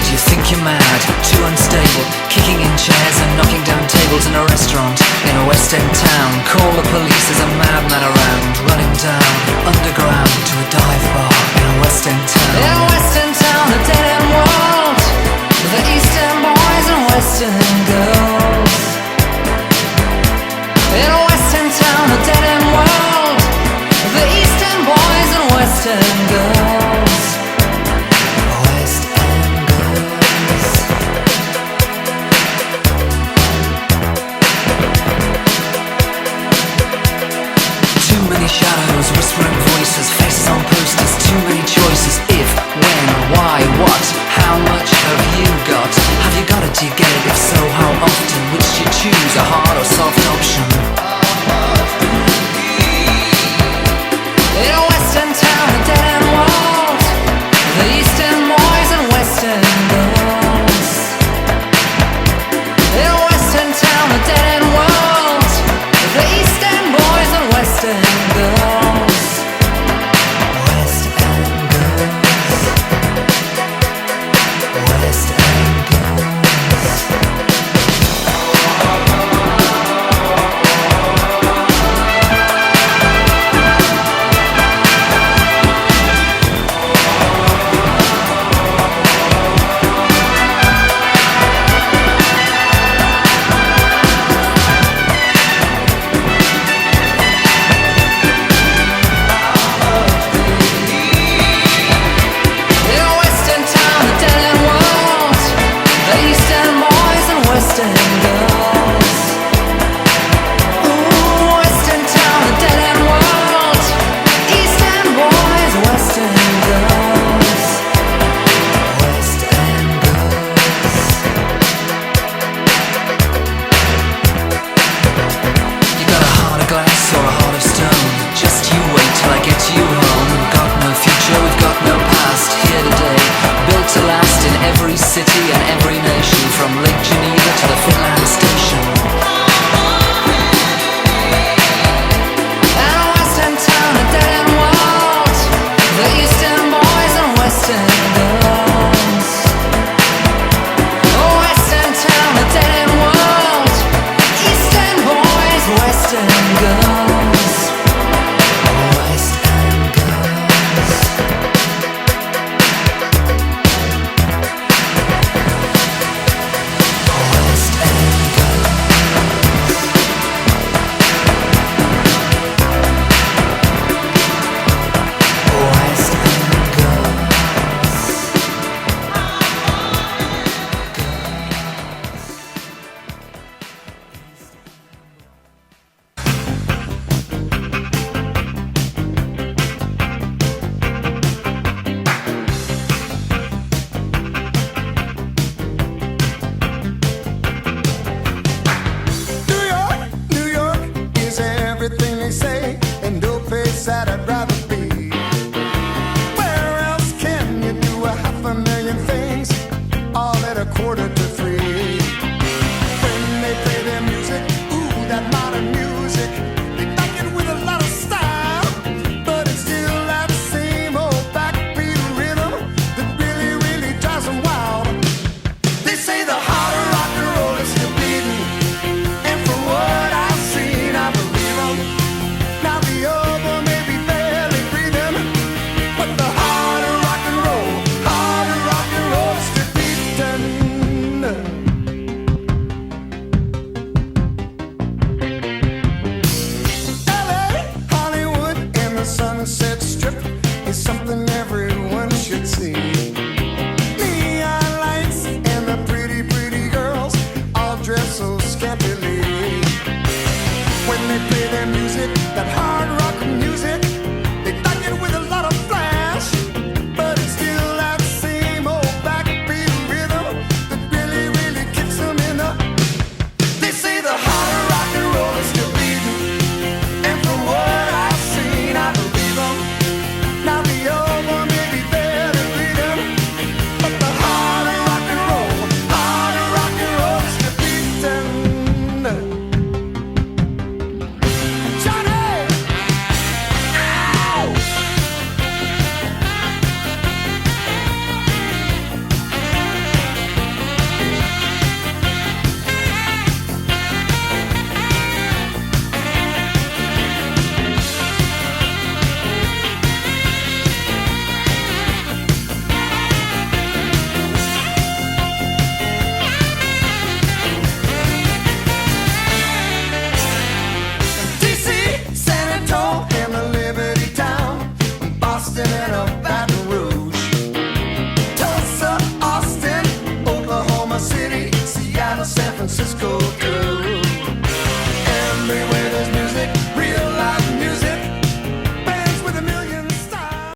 scared, you think you're mad, too unstable, kicking in chairs and knocking down tables in a restaurant in a West End town. Call the police, there's a madman around, running down underground to a dive bar in a West End town. In a West End town, a dead end world, the East End boys and West End girls. In a West End town, a dead end world, the East End boys and West End girls. West End girls. Too many shadows, whispering voices, faces on posters, too many choices. If, when, why, what, how much have you got? Have you got it, do you get it? If so, how often? Which do you choose, a hard or soft option? In a West End town, a dead end world, the East End boys and West End girls. In a West End town, a dead end world, the East End boys and West End girls. West End girls. West End girls. City and every nation, from Lake Geneva to the Finland station. And a West End town, a dead end world, the East End boys and West End girls. A West End town, a dead end world, East End boys, West End girls. West End girls. San Francisco girl.